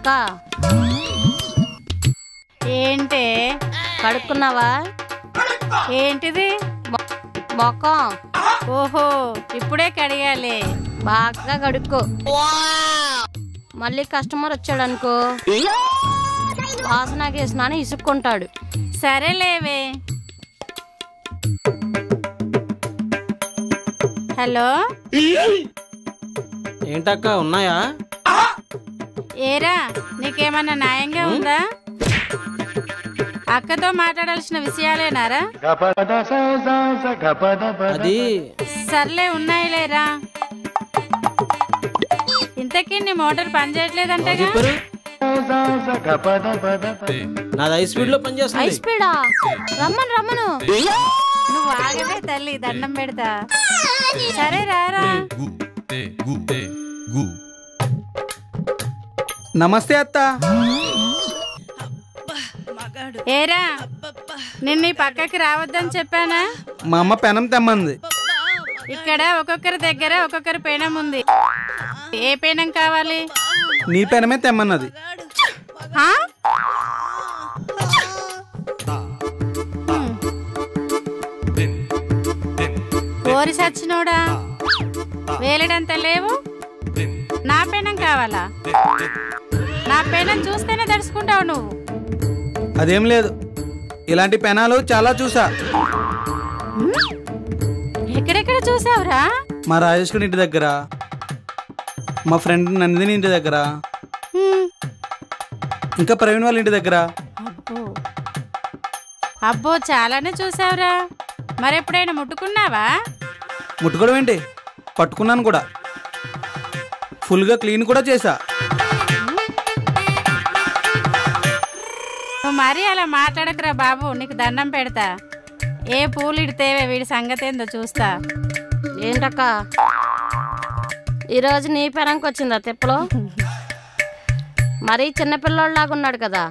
అక్క ఏంటే కడుక్కున్నావా? ఏంటిది మొఖం? ఓహో ఇప్పుడే కడిగాలి, బాగా కడుక్కో. మళ్ళీ కస్టమర్ వచ్చాడనుకో వాసన గేసినాను ఇసుక్కుంటాడు. సరేలేవే. హలో ఏంటక్క ఉన్నాయా? ఏరా నీకేమన్నా న్యాయంగా ఉందా? అక్కతో మాట్లాడాల్సిన విషయాలేనారా? అది సర్లే ఉన్నాయిలేరా. ఇంతకీ నీ మోటార్ పనిచేయట్లేదంటే నాది హై స్పీడ్ లో పనిచేస్తుంది. హై స్పీడా? రమ్మను రమ్మను. నువ్వు ఆగవే తల్లి, దండం పెడతా. సరే రారా. నమస్తే అత్త. ఏరా నిన్ను ఈ పక్కకి రావద్దని చెప్పానా? మా అమ్మ పెనం తెమ్మంది. ఇక్కడ ఒక్కొక్కరి దగ్గర ఒక్కొక్కరి పెనం ఉంది. ఏ పెనం కావాలి? నీ పెనమే తెమ్మన్నది. కోరి సచ్చినోడా, వేలడంత లేవు. నా పెనం కావాలా? నా పెనం చూస్తేనే తడుచుకుంటావు నువ్వు. అదేం లేదు, ఇలాంటి పెనాలు చాలా చూసా. ఎక్కడెక్కడ చూసావురా? మా రాజేశ్వరి ఇంటి దగ్గర, మా ఫ్రెండ్ నందిని ఇంటి దగ్గర, ఇంకా ప్రవీణ్ వాళ్ళ ఇంటి దగ్గర. అబ్బో చాలానే చూసావురా. మరెప్పుడైనా ముట్టుకున్నావా? ముట్టుకోవడం ఏంటి, పట్టుకున్నాను కూడా. ఫుల్గా క్లీన్ కూడా చేసా. నువ్వు మరీ అలా మాట్లాడకురా బాబు, నీకు దండం పెడతా. ఏ పూలు ఇడితేవే, వీడి సంగతి ఏందో చూస్తా. ఏంటక్క ఈరోజు నీ పెనంకి వచ్చిందా తిప్పలో? మరీ చిన్నపిల్లోడ్లాగా ఉన్నాడు కదా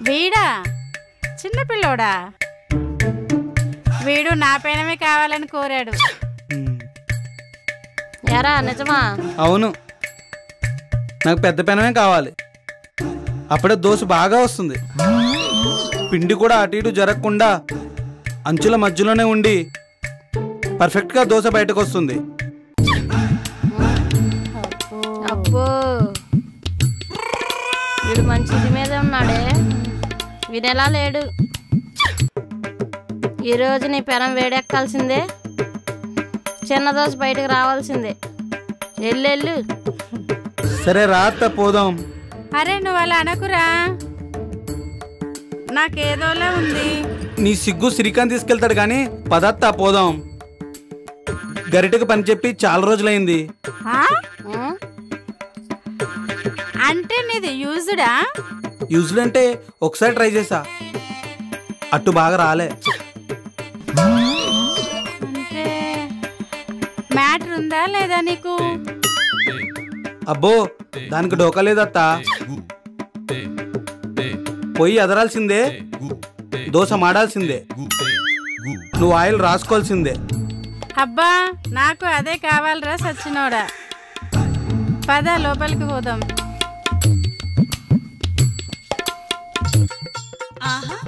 వీడా. చిన్నపిల్లోడా? వీడు నా పెనమే కావాలని కోరాడు. ఎరా నిజమా? అవును, నాకు పెద్ద పెనమే కావాలి. అప్పుడే దోశ బాగా వస్తుంది. పిండి కూడా అటు ఇటు జరగకుండా అంచుల మధ్యలోనే ఉండి పర్ఫెక్ట్గా దోశ బయటకు వస్తుంది. అబ్బో వీడు మంచి మీదే ఉన్నాడే, వీడెలా లేడు. ఈరోజు నీ పెనం వేడెక్కాల్సిందే, చిన్న దోశ బయటకు రావాల్సిందే. ఎల్లెళ్ళు. సరే రాత్త పోదాం. అరే నువ్వు అలా అనకురా, నాకేదోలా ఉంది. నీ సిగ్గు శ్రీకాంత్ తీసుకెళ్తాడు కానీ పదత్తా పోదాం. గరిటకు పని చెప్పి చాలా రోజులైంది. అంటే నీది యూజ్డా? యూజ్డ్ అంటే ఒకసారి ట్రై చేసా, అట్టు బాగా రాలే. అంటే మ్యాటర్ ఉందా లేదా నీకు? అబ్బో దానికి డోకా లేదత్తా. పొయ్యి ఎదరాల్సిందే, దోశ మాడాల్సిందే, నువ్వు ఆయిల్ రాసుకోవాల్సిందే. అబ్బా నాకు అదే కావాలరా సచ్చినోడా. పద లోపలికి పోదాం.